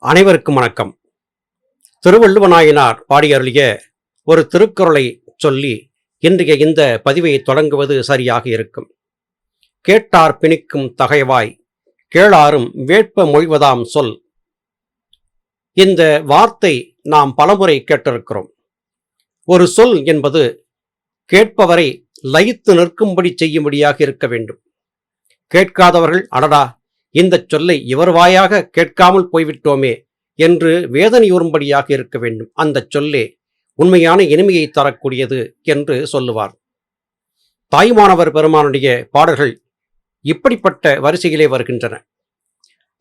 அனைவருக்கும் வணக்கம். திருவள்ளுவநாயனார் பாடியருளிய ஒரு திருக்குறளை சொல்லி இன்றைய இந்த பதிவை தொடங்குவது சரியாக இருக்கும். கேட்டார் பிணிக்கும் தகைவாய் கேளாரும் வேட்ப மொழிவதாம் சொல். இந்த வார்த்தை நாம் பலமுறை கேட்டிருக்கிறோம். ஒரு சொல் என்பது கேட்பவரை லயித்து நிற்கும்படி செய்யும்படியாக இருக்க வேண்டும். கேட்காதவர்கள் அடடா, இந்த சொல்லை இவர் வாயாக கேட்காமல் போய்விட்டோமே என்று வேதனையுறும்படியாக இருக்க வேண்டும். அந்த சொல்லே உண்மையான இனிமையை தரக்கூடியது என்று சொல்லுவார். தாயுமானவர் பெருமானுடைய பாடல்கள் இப்படிப்பட்ட வரிசையிலே வருகின்றன.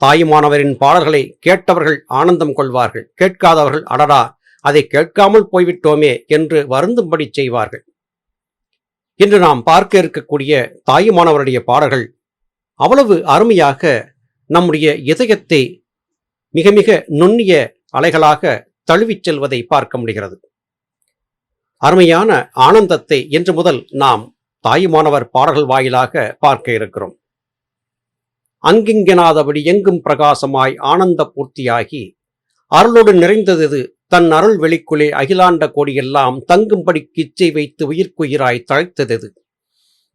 தாயுமானவரின் பாடல்களை கேட்டவர்கள் ஆனந்தம் கொள்வார்கள், கேட்காதவர்கள் அடடா, அதை கேட்காமல் போய்விட்டோமே என்று வருந்தும்படி செய்வார்கள். இன்று நாம் பார்க்க இருக்கக்கூடிய தாயுமானவருடைய பாடல்கள் அவ்வளவு அருமையாக நம்முடைய இதயத்தை மிக மிக நுண்ணிய அலைகளாக தழுவிச் செல்வதை பார்க்க முடிகிறது. அருமையான ஆனந்தத்தை இன்று முதல் நாம் தாயுமானவர் பாடல்கள் வாயிலாக பார்க்க இருக்கிறோம். அங்கிங்கெனாதபடி எங்கும் பிரகாசமாய் ஆனந்த பூர்த்தியாகி அருளோடு நிறைந்தது தன் அருள் வெளிக்குள்ளே அகிலாண்ட கோடியெல்லாம் தங்கும்படி கிச்சை வைத்து உயிர்க்குயிராய் தழைத்தது.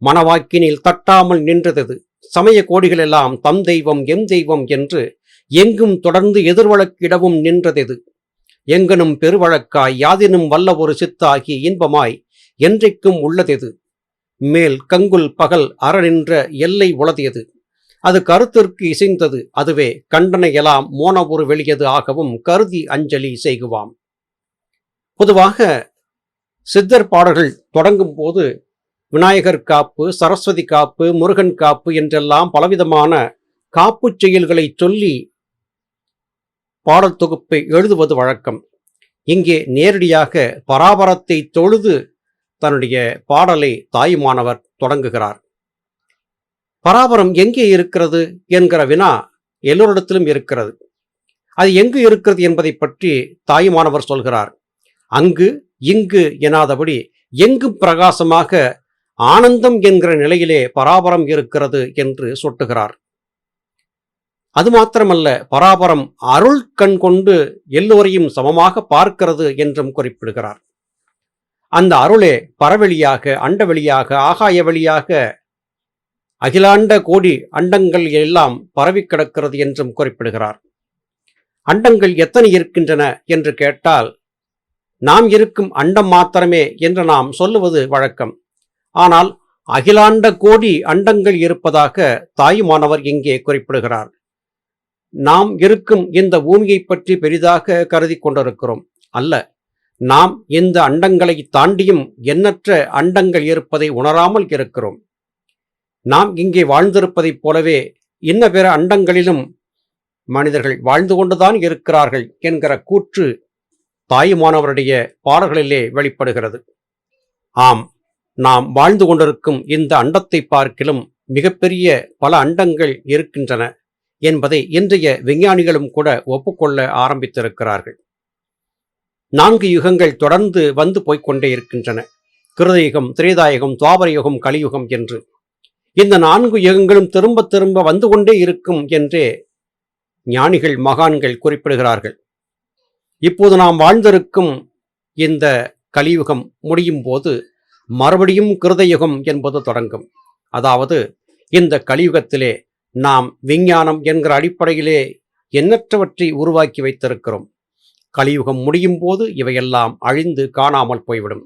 மனவாக்கினில் தட்டாமல் நின்றது. சமய கோடிகளெல்லாம் தம் தெய்வம் எம் தெய்வம் என்று எங்கும் தொடர்ந்து எதிர்வழக்கிடவும் நின்றது. எங்கனும் பெருவழக்காய் யாதினும் வல்ல ஒரு சித்தாகி இன்பமாய் என்றைக்கும் உள்ளதெது. மேல் கங்குல் பகல் அறநின்ற எல்லை உளதியது. அது கருத்திற்கு இசைந்தது. அதுவே கண்டனை எல்லாம் மோனவுரு வெளியது ஆகவும் கருதி அஞ்சலி செய்குவாம். பொதுவாக சித்தர் பாடல்கள் தொடங்கும் போது விநாயகர் காப்பு, சரஸ்வதி காப்பு, முருகன் காப்பு என்றெல்லாம் பலவிதமான காப்பு செயல்களை சொல்லி பாடல் தொகுப்பை எழுதுவது வழக்கம். இங்கே நேரடியாக பராபரத்தை தொழுது தன்னுடைய பாடலை தாயுமானவர் தொடங்குகிறார். பராபரம் எங்கே இருக்கிறது என்கிற வினா எல்லோரிடத்திலும் இருக்கிறது. அது எங்கு இருக்கிறது என்பதை பற்றி தாயுமானவர் சொல்கிறார். அங்கு இங்கு எனாதபடி எங்கும் பிரகாசமாக ஆனந்தம் என்கிற நிலையிலே பராபரம் இருக்கிறது என்று சுட்டுகிறார். அது மாத்திரமல்ல, பராபரம் அருள் கண் கொண்டு எல்லோரையும் சமமாக பார்க்கிறது என்றும் குறிப்பிடுகிறார். அந்த அருளே பரவெளியாக, அண்டவெளியாக, ஆகாய வழியாக அகிலாண்ட கோடி அண்டங்கள் எல்லாம் பரவி கிடக்கிறது என்றும் குறிப்பிடுகிறார். அண்டங்கள் எத்தனை இருக்கின்றன என்று கேட்டால் நாம் இருக்கும் அண்டம் மாத்திரமே என்று நாம் சொல்லுவது வழக்கம். ஆனால் அகிலாண்ட கோடி அண்டங்கள் இருப்பதாக தாயுமானவர் இங்கே குறிப்பிடுகிறார். நாம் இருக்கும் இந்த பூமியை பற்றி பெரிதாக கருதி கொண்டிருக்கிறோம். அல்ல, நாம் இந்த அண்டங்களை தாண்டியும் எண்ணற்ற அண்டங்கள் இருப்பதை உணராமல் இருக்கிறோம். நாம் இங்கே வாழ்ந்திருப்பதைப் போலவே இன்ன பிற அண்டங்களிலும் மனிதர்கள் வாழ்ந்து கொண்டுதான் இருக்கிறார்கள் என்கிற கூற்று தாயுமானவருடைய பாடல்களிலே வெளிப்படுகிறது. ஆம், நாம் வாழ்ந்து கொண்டிருக்கும் இந்த அண்டத்தை பார்க்கிலும் மிகப்பெரிய பல அண்டங்கள் இருக்கின்றன என்பதை இன்றைய விஞ்ஞானிகளும் கூட ஒப்புக்கொள்ள ஆரம்பித்திருக்கிறார்கள். 4 யுகங்கள் தொடர்ந்து வந்து போய்கொண்டே இருக்கின்றன. கிருதயுகம், திரேதாயுகம், துவாபர யுகம், கலியுகம் என்று இந்த 4 யுகங்களும் திரும்ப திரும்ப வந்து கொண்டே இருக்கும் என்றே ஞானிகள், மகான்கள் குறிப்பிடுகிறார்கள். இப்போது நாம் வாழ்ந்திருக்கும் இந்த கலியுகம் முடியும் போது மறுபடியும் கிருதயுகம் என்பது தொடங்கும். அதாவது இந்த கலியுகத்திலே நாம் விஞ்ஞானம் என்கிற அடிப்படையிலே எண்ணற்றவற்றை உருவாக்கி வைத்திருக்கிறோம். கலியுகம் முடியும் போது இவையெல்லாம் அழிந்து காணாமல் போய்விடும்.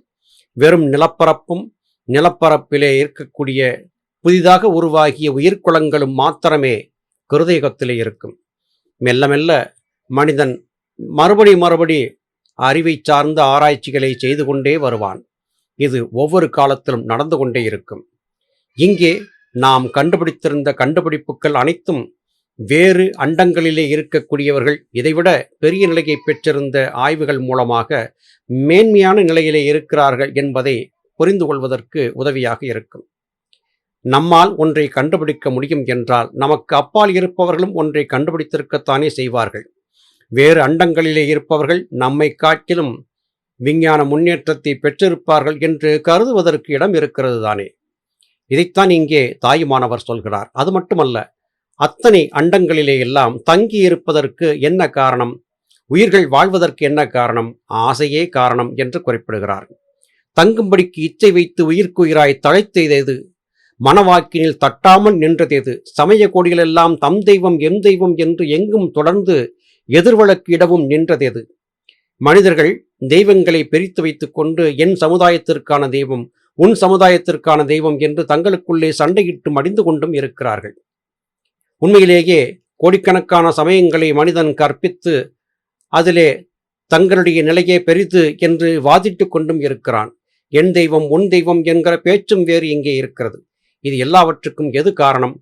வெறும் நிலப்பரப்பும் நிலப்பரப்பிலே இருக்கக்கூடிய புதிதாக உருவாகிய உயிர்குளங்களும் மாத்திரமே கிருதயுகத்திலே இருக்கும். மெல்ல மெல்ல மனிதன் மறுபடி அறிவை சார்ந்த ஆராய்ச்சிகளை செய்து கொண்டே வருவான். இது ஒவ்வொரு காலத்திலும் நடந்து கொண்டே இருக்கும். இங்கே நாம் கண்டுபிடித்திருந்த கண்டுபிடிப்புகள் அனைத்தும் வேறு அண்டங்களிலே இருக்கக்கூடியவர்கள் இதைவிட பெரிய நிலையை பெற்றிருந்த ஆய்வுகள் மூலமாக மேன்மையான நிலையிலே இருக்கிறார்கள் என்பதை புரிந்து கொள்வதற்கு உதவியாக இருக்கும். நம்மால் ஒன்றை கண்டுபிடிக்க முடியும் என்றால் நமக்கு அப்பால் இருப்பவர்களும் ஒன்றை கண்டுபிடித்திருக்கத்தானே செய்வார்கள். வேறு அண்டங்களிலே இருப்பவர்கள் நம்மை காட்டிலும் விஞ்ஞான முன்னேற்றத்தை பெற்றிருப்பார்கள் என்று கருதுவதற்கு இடம் இருக்கிறது தானே. இதைத்தான் இங்கே தாயுமானவர் சொல்கிறார். அது மட்டுமல்ல, அத்தனை அண்டங்களிலே எல்லாம் தங்கி இருப்பதற்கு என்ன காரணம்? உயிர்கள் வாழ்வதற்கு என்ன காரணம்? ஆசையே காரணம் என்று குறிப்பிடுகிறார். தங்கும்படிக்கு இச்சை வைத்து உயிர்க்குயிராய் தழைத்தெய்தது, மனவாக்கினில் தட்டாமல் நின்றதெது, சமய கோடிகளெல்லாம் தம் தெய்வம் எம் தெய்வம் என்று எங்கும் தொடர்ந்து எதிர்வழக்கு இடவும் நின்றதெது. மனிதர்கள் தெய்வங்களை பிரித்து வைத்துக் கொண்டு என் சமுதாயத்திற்கான தெய்வம், உன் சமுதாயத்திற்கான தெய்வம் என்று தங்களுக்குள்ளே சண்டையிட்டு மடிந்து கொண்டும் இருக்கிறார்கள். உண்மையிலேயே கோடிக்கணக்கான சமயங்களை மனிதன் கற்பித்து அதிலே தங்களுடைய நிலையே பெரிது என்று வாதிட்டு கொண்டும் இருக்கிறான். என் தெய்வம் உன் தெய்வம் என்கிற பேச்சும் வேறு இங்கே இருக்கிறது. இது எல்லாவற்றுக்கும் எது காரணம்?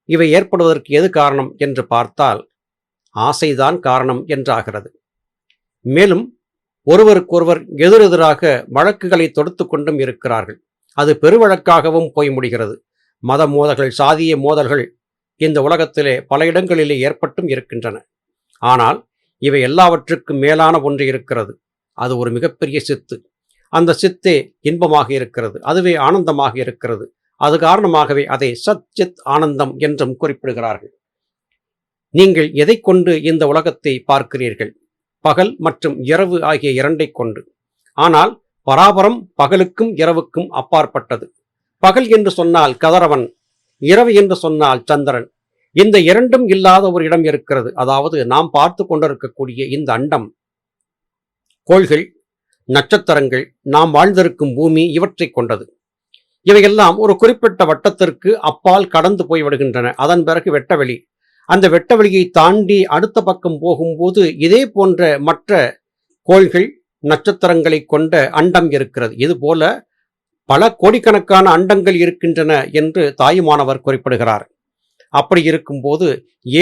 இவை ஏற்படுவதற்கு எது காரணம் என்று பார்த்தால் ஆசைதான் காரணம் என்றாகிறது. மேலும் ஒருவருக்கொருவர் எதிரெதிராக வழக்குகளை தொடுத்து கொண்டும் இருக்கிறார்கள். அது பெருவழக்காகவும் போய் முடிகிறது. மத மோதல்கள், சாதிய மோதல்கள் இந்த உலகத்திலே பல இடங்களிலே ஏற்பட்டும் இருக்கின்றன. ஆனால் இவை எல்லாவற்றுக்கும் மேலான ஒன்று இருக்கிறது. அது ஒரு மிகப்பெரிய சித்து. அந்த சித்தே இன்பமாக இருக்கிறது, அதுவே ஆனந்தமாக இருக்கிறது. அது காரணமாகவே அதை சத் சித் ஆனந்தம் என்றும் குறிப்பிடுகிறார்கள். நீங்கள் எதை கொண்டு இந்த உலகத்தை பார்க்கிறீர்கள்? பகல் மற்றும் இரவு ஆகிய இரண்டை கொண்டு. ஆனால் பராபரம் பகலுக்கும் இரவுக்கும் அப்பாற்பட்டது. பகல் என்று சொன்னால் கதிரவன், இரவு என்று சொன்னால் சந்திரன். இந்த இரண்டும் இல்லாத ஒரு இடம் இருக்கிறது. அதாவது நாம் பார்த்து கொண்டிருக்கக்கூடிய இந்த அண்டம், கோள்கள், நட்சத்திரங்கள், நாம் வாழ்ந்திருக்கும் பூமி, இவற்றை கொண்டது. இவையெல்லாம் ஒரு குறிப்பிட்ட வட்டத்திற்கு அப்பால் கடந்து போய்விடுகின்றன. அதன் பிறகு வெட்டவெளி. அந்த வெட்டவெளியை தாண்டி அடுத்த பக்கம் போகும்போது இதே போன்ற மற்ற கோள்கள், நட்சத்திரங்களை கொண்ட அண்டம் இருக்கிறது. இதுபோல பல கோடிக்கணக்கான அண்டங்கள் இருக்கின்றன என்று தாயுமானவர் குறிப்பிடுகிறார். அப்படி இருக்கும்போது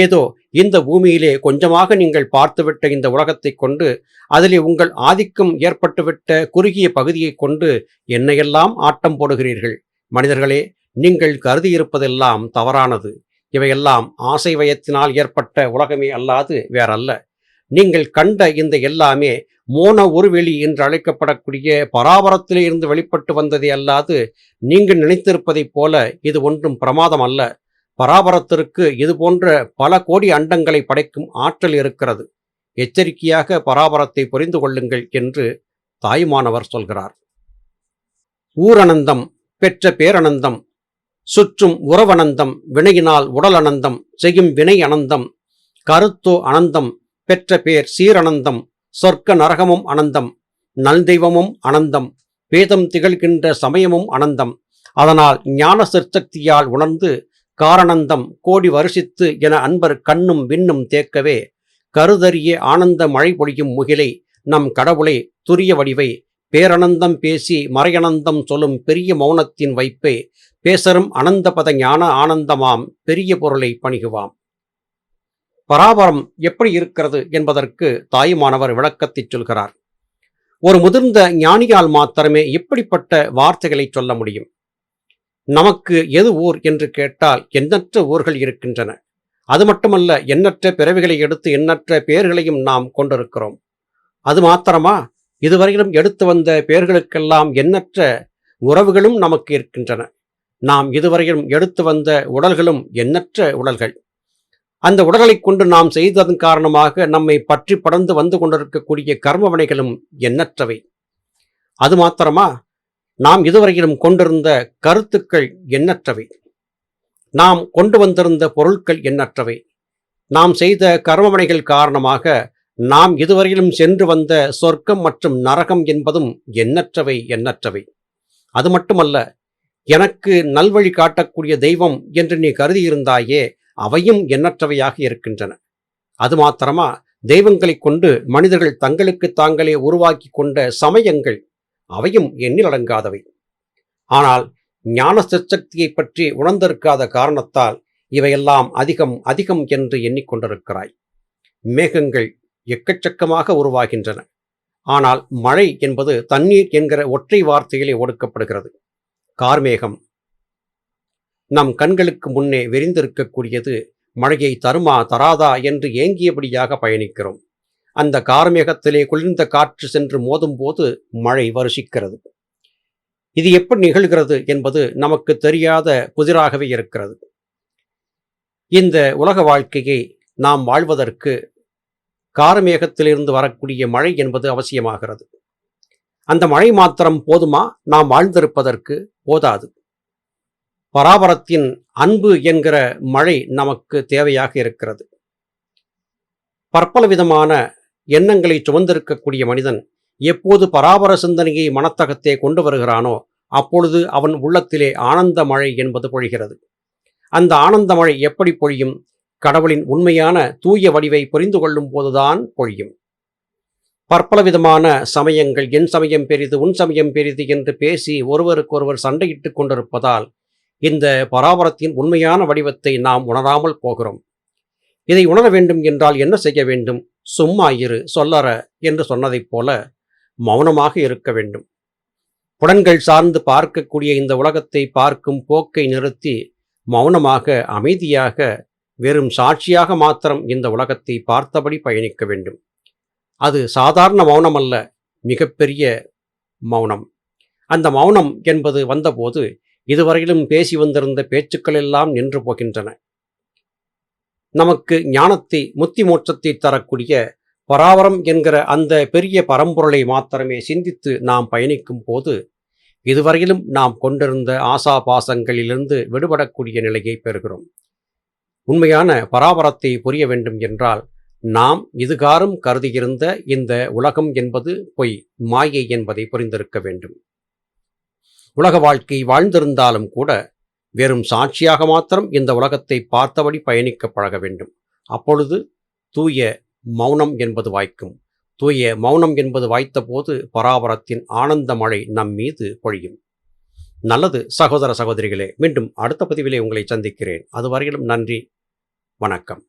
ஏதோ இந்த பூமியிலே கொஞ்சமாக நீங்கள் பார்த்துவிட்ட இந்த உலகத்தை கொண்டு, அதிலே உங்கள் ஆதிக்கம் ஏற்பட்டுவிட்ட குறுகிய பகுதியை கொண்டு என்னையெல்லாம் ஆட்டம் போடுகிறீர்கள். மனிதர்களே, நீங்கள் கருதியிருப்பதெல்லாம் தவறானது. இவையெல்லாம் ஆசை வயத்தினால் ஏற்பட்ட உலகமே அல்லாது வேறல்ல. நீங்கள் கண்ட இந்த எல்லாமே மோன ஒருவெளி என்று அழைக்கப்படக்கூடிய பராபரத்திலே இருந்து வெளிப்பட்டு வந்ததே அல்லாது நீங்கள் நினைத்திருப்பதைப் போல இது ஒன்றும் பிரமாதம் அல்ல. பராபரத்திற்கு இது போன்ற பல கோடி அண்டங்களை படைக்கும் ஆற்றல் இருக்கிறது. எச்சரிக்கையாக பராபரத்தை புரிந்து கொள்ளுங்கள் என்று தாயுமானவர் சொல்கிறார். ஊரனந்தம் பெற்ற பேரனந்தம், சுற்றும் உறவனந்தம், வினையினால் உடல் அனந்தம், செய்யும் வினை அனந்தம், கருத்தோ அனந்தம், பெற்ற பேர் சீரனந்தம், சொர்க்க நரகமும் அனந்தம், நல்தெய்வமும் அனந்தம், வேதம் திகழ்கின்ற சமயமும் அனந்தம். அதனால் ஞான சிற்சக்தியால் உணர்ந்து காரணந்தம் கோடி வருஷித்து என அன்பர் கண்ணும் விண்ணும் தேக்கவே, கருதறிய ஆனந்த மழை பொழியும் முகிலை நம் கடவுளை துரிய வடிவை, பேரனந்தம் பேசி மறையனந்தம் சொல்லும் பெரிய மௌனத்தின் வைப்பே, பேசரும் அனந்தபத ஞான ஆனந்தமாம் பெரிய பொருளை பணிகுவாம். பராபரம் எப்படி இருக்கிறது என்பதற்கு தாயுமானவர் விளக்கத்தை சொல்கிறார். ஒரு முதிர்ந்த ஞானியால் மாத்திரமே இப்படிப்பட்ட வார்த்தைகளை சொல்ல முடியும். நமக்கு எது ஊர் என்று கேட்டால் எண்ணற்ற ஊர்கள் இருக்கின்றன. அது மட்டுமல்ல, எண்ணற்ற பிறவிகளை எடுத்து எண்ணற்ற பெயர்களையும் நாம் கொண்டிருக்கிறோம். அது மாத்திரமா? இதுவரையிலும் எடுத்து வந்த பெயர்களுக்கெல்லாம் எண்ணற்ற உறவுகளும் நமக்கு இருக்கின்றன. நாம் இதுவரையிலும் எடுத்து வந்த உடல்களும் எண்ணற்ற உடல்கள். அந்த உடல்களை கொண்டு நாம் செய்ததன் காரணமாக நம்மை பற்றி படர்ந்து வந்து கொண்டிருக்கக்கூடிய கர்மவினைகளும் எண்ணற்றவை. அது மாத்திரமா? நாம் இதுவரையிலும் கொண்டிருந்த கருத்துக்கள் எண்ணற்றவை. நாம் கொண்டு வந்திருந்த பொருட்கள் எண்ணற்றவை. நாம் செய்த கர்மவினைகள் காரணமாக நாம் இதுவரையிலும் சென்று வந்த சொர்க்கம் மற்றும் நரகம் என்பதும் எண்ணற்றவை எண்ணற்றவை. அது மட்டுமல்ல, எனக்கு நல்வழி காட்டக்கூடிய தெய்வம் என்று நீ கருதியிருந்தாயே, அவையும் எண்ணற்றவையாக இருக்கின்றன. அது மாத்திரமா? தெய்வங்களை கொண்டு மனிதர்கள் தங்களுக்கு தாங்களே உருவாக்கி கொண்ட சமயங்கள், அவையும் எண்ணிலடங்காதவை. ஆனால் ஞான சக்தியை பற்றி உணர்ந்திருக்காத காரணத்தால் இவையெல்லாம் அதிகம் அதிகம் என்று எண்ணிக்கொண்டிருக்கிறாய். மேகங்கள் எக்கச்சக்கமாக உருவாகின்றன. ஆனால் மழை என்பது தண்ணீர் என்கிற ஒற்றை வார்த்தையிலே ஒடுக்கப்படுகிறது. கார்மேகம் நம் கண்களுக்கு முன்னே விரிந்திருக்கக்கூடியது. மழையை தருமா தராதா என்று ஏங்கியபடியாக பயணிக்கிறோம். அந்த கார்மேகத்திலே குளிர்ந்த காற்று சென்று மோதும் போது மழை வருஷிக்கிறது. இது எப்படி நிகழ்கிறது என்பது நமக்கு தெரியாத புதிராகவே இருக்கிறது. இந்த உலக வாழ்க்கையை நாம் வாழ்வதற்கு காரமேகத்திலிருந்து வரக்கூடிய மழை என்பது அவசியமாகிறது. அந்த மழை மாத்திரம் போதுமா? நாம் வாழ்ந்திருப்பதற்கு போதாது. பராபரத்தின் அன்பு என்கிற மழை நமக்கு தேவையாக இருக்கிறது. பற்பல விதமான எண்ணங்களை சுமந்திருக்கக்கூடிய மனிதன் எப்போது பராபர சிந்தனையை மனத்தகத்தே கொண்டு வருகிறானோ அப்பொழுது அவன் உள்ளத்திலே ஆனந்த மழை என்பது பொழிகிறது. அந்த ஆனந்த மழை எப்படி பொழியும்? கடவுளின் உண்மையான தூய வடிவை புரிந்து கொள்ளும் போதுதான் பொழியும். பற்பல விதமான சமயங்கள் என் சமயம் பெரிது உன் சமயம் பெரிது என்று பேசி ஒருவருக்கொருவர் சண்டையிட்டுக் கொண்டிருப்பதால் இந்த பராபரத்தின் உண்மையான வடிவத்தை நாம் உணராமல் போகிறோம். இதை உணர வேண்டும் என்றால் என்ன செய்ய வேண்டும்? சும்மா இரு சொல்லற என்று சொன்னதைப் போல மௌனமாக இருக்க வேண்டும். புலன்கள் சார்ந்து பார்க்கக்கூடிய இந்த உலகத்தை பார்க்கும் போக்கை நிறுத்தி மௌனமாக அமைதியாக வெறும் சாட்சியாக மாத்திரம் இந்த உலகத்தை பார்த்தபடி பயணிக்க வேண்டும். அது சாதாரண மௌனம் அல்ல, மிகப்பெரிய மௌனம். அந்த மௌனம் என்பது வந்தபோது இதுவரையிலும் பேசி வந்திருந்த பேச்சுக்கள் எல்லாம் நின்று போகின்றன. நமக்கு ஞானத்தை முத்தி மோட்சத்தை தரக்கூடிய பராபரம் என்கிற அந்த பெரிய பரம்பொருளை மாத்திரமே சிந்தித்து நாம் பயணிக்கும் போது இதுவரையிலும் நாம் கொண்டிருந்த ஆசாபாசங்களிலிருந்து விடுபடக்கூடிய நிலையை பெறுகிறோம். உண்மையான பராபரத்தை புரிய வேண்டும் என்றால் நாம் இதுகாரும் கருதியிருந்த இந்த உலகம் என்பது பொய், மாயை என்பதை புரிந்திருக்க வேண்டும். உலக வாழ்க்கை வாழ்ந்திருந்தாலும் கூட வெறும் சாட்சியாக மாத்திரம் இந்த உலகத்தை பார்த்தபடி பயணிக்க பழக வேண்டும். அப்பொழுது தூய மௌனம் என்பது வாய்க்கும். தூய மௌனம் என்பது வாய்த்த போது பராபரத்தின் ஆனந்த மழை நம் மீது பொழியும். நல்லது சகோதர சகோதரிகளே, மீண்டும் அடுத்த பதிவிலே உங்களை சந்திக்கிறேன். அதுவரையிலும் நன்றி, வணக்கம்.